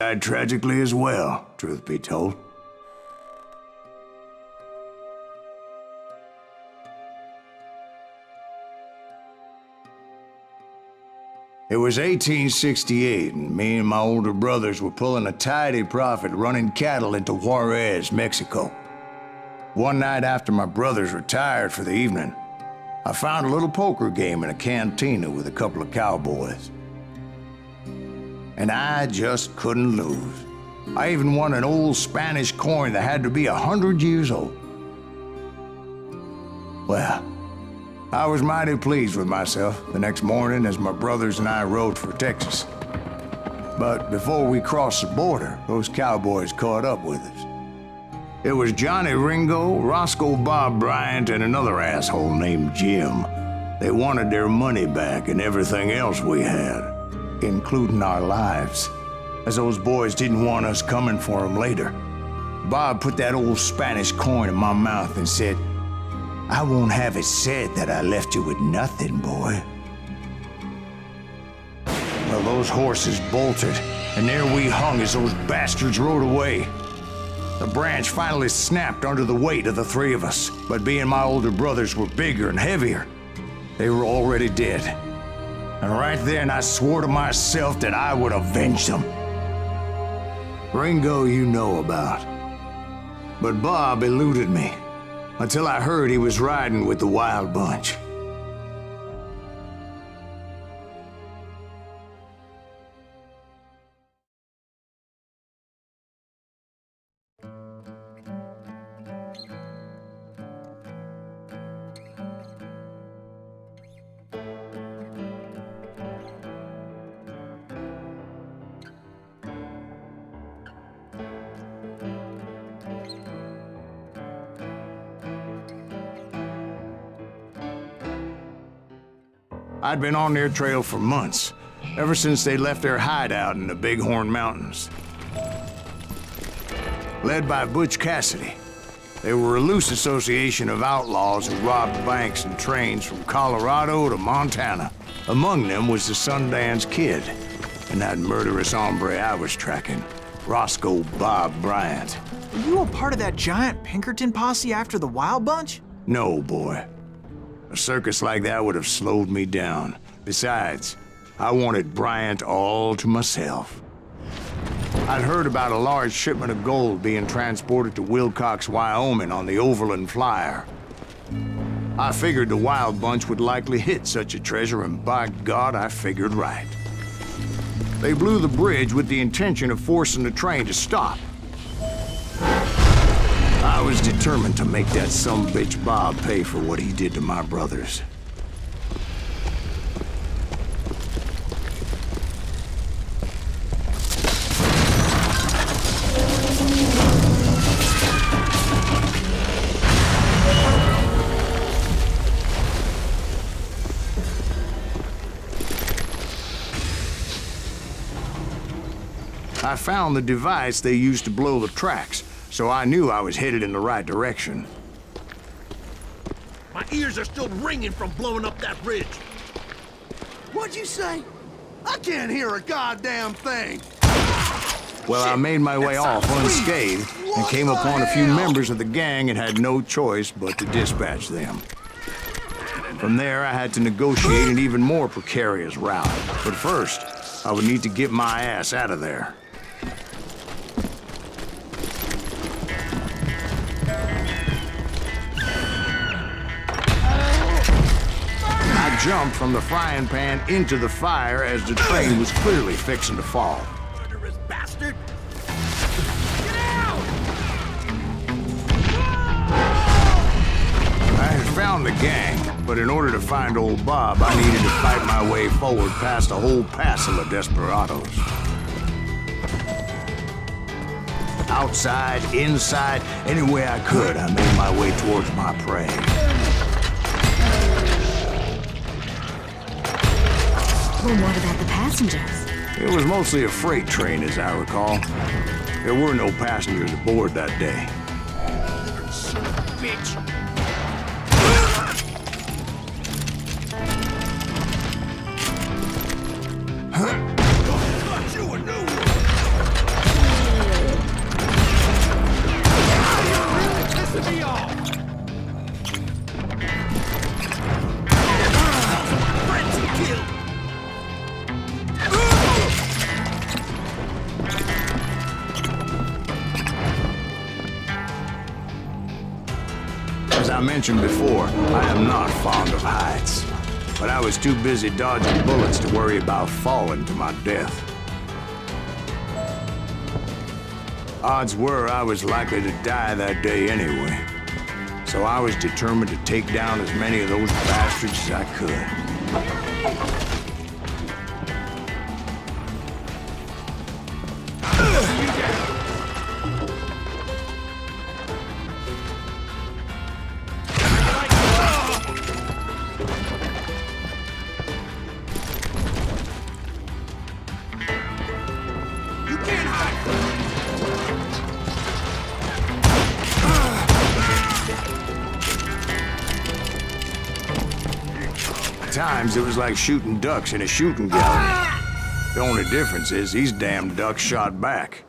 Died tragically as well, truth be told. It was 1868, and me and my older brothers were pulling a tidy profit running cattle into Juarez, Mexico. One night after my brothers retired for the evening, I found a little poker game in a cantina with a couple of cowboys. And I just couldn't lose. I even won an old Spanish coin that had to be 100 years old. Well, I was mighty pleased with myself the next morning as my brothers and I rode for Texas. But before we crossed the border, those cowboys caught up with us. It was Johnny Ringo, Roscoe Bob Bryant, and another asshole named Jim. They wanted their money back and everything else we had, including our lives, as those boys didn't want us coming for them later. Bob put that old Spanish coin in my mouth and said, "I won't have it said that I left you with nothing, boy." Well, those horses bolted, and there we hung as those bastards rode away. The branch finally snapped under the weight of the three of us, but being my older brothers were bigger and heavier, they were already dead. And right then I swore to myself that I would avenge them. Ringo you know about. But Bob eluded me, until I heard he was riding with the Wild Bunch. I'd been on their trail for months, ever since they left their hideout in the Bighorn Mountains. Led by Butch Cassidy, they were a loose association of outlaws who robbed banks and trains from Colorado to Montana. Among them was the Sundance Kid, and that murderous hombre I was tracking, Roscoe Bob Bryant. Were you a part of that giant Pinkerton posse after the Wild Bunch? No, boy. A circus like that would have slowed me down. Besides, I wanted Bryant all to myself. I'd heard about a large shipment of gold being transported to Wilcox, Wyoming on the Overland Flyer. I figured the Wild Bunch would likely hit such a treasure, and by God, I figured right. They blew the bridge with the intention of forcing the train to stop. I was determined to make that sumbitch Bob pay for what he did to my brothers. I found the device they used to blow the tracks, so I knew I was headed in the right direction. My ears are still ringing from blowing up that bridge. What'd you say? I can't hear a goddamn thing. Well, I made my way off unscathed and came upon a few members of the gang and had no choice but to dispatch them. From there, I had to negotiate an even more precarious route. But first, I would need to get my ass out of there. I jumped from the frying pan into the fire as the train was clearly fixing to fall. Murderous bastard! Get out! I had found the gang, but in order to find old Bob, I needed to fight my way forward past a whole passel of desperados. Outside, inside, any way I could, I made my way towards my prey. Well, what about the passengers? It was mostly a freight train, as I recall. There were no passengers aboard that day. Son of a bitch! Got you a new one! I mentioned before, I am not fond of heights. But I was too busy dodging bullets to worry about falling to my death. Odds were I was likely to die that day anyway. So I was determined to take down as many of those bastards as I could. At times, it was like shooting ducks in a shooting gallery. The only difference is these damn ducks shot back.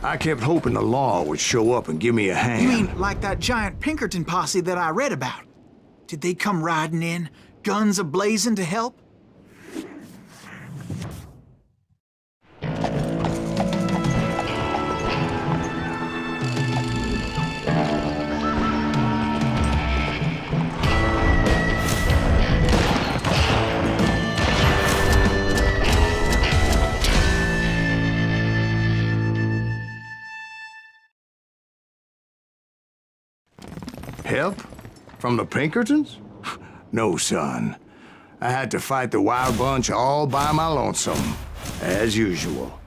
I kept hoping the law would show up and give me a hand. You mean like that giant Pinkerton posse that I read about? Did they come riding in, guns a-blazing to help? Help? From the Pinkertons? No, son. I had to fight the wild bunch all by my lonesome, as usual.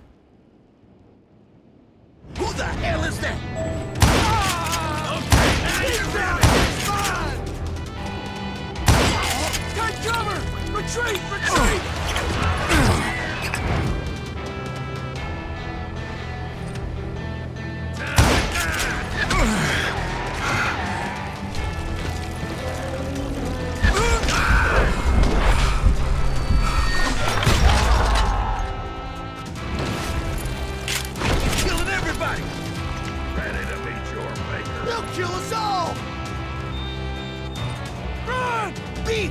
Who the hell is that? Take cover! Retreat! Retreat! Killing everybody! Ready to meet your maker. They'll kill us all! Run! Beat!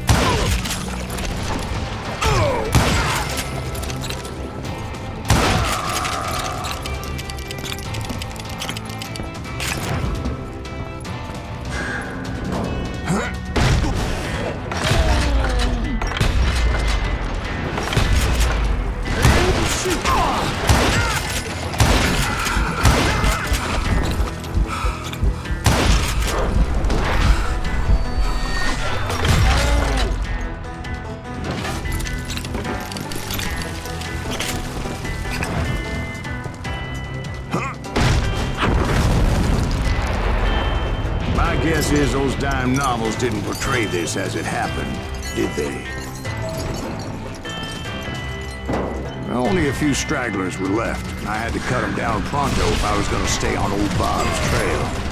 My guess is those dime novels didn't portray this as it happened, did they? Only a few stragglers were left. I had to cut them down pronto if I was going to stay on old Bob's trail.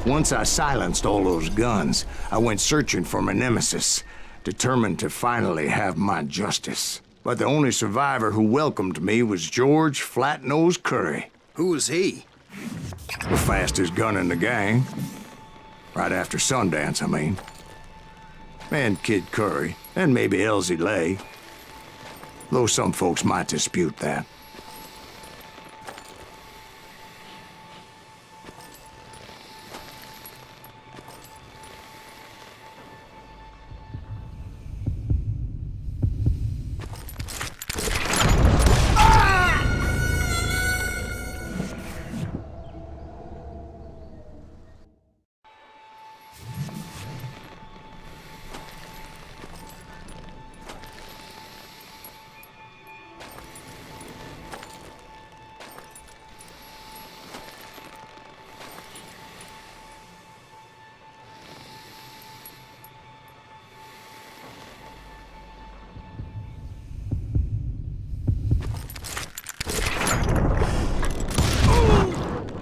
Once I silenced all those guns, I went searching for my nemesis, determined to finally have my justice. But the only survivor who welcomed me was George Flat-Nosed Curry. Who was he? The fastest gun in the gang. Right after Sundance, I mean. And Kid Curry, and maybe Elsie Lay. Though some folks might dispute that.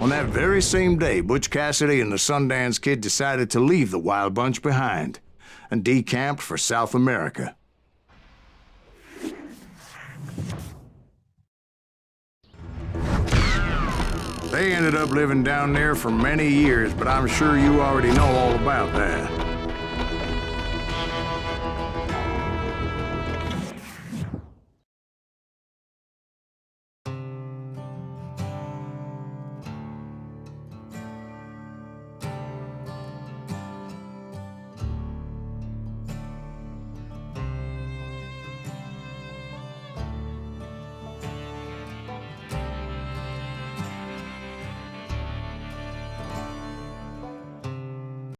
On that very same day, Butch Cassidy and the Sundance Kid decided to leave the Wild Bunch behind and decamped for South America. They ended up living down there for many years, but I'm sure you already know all about that.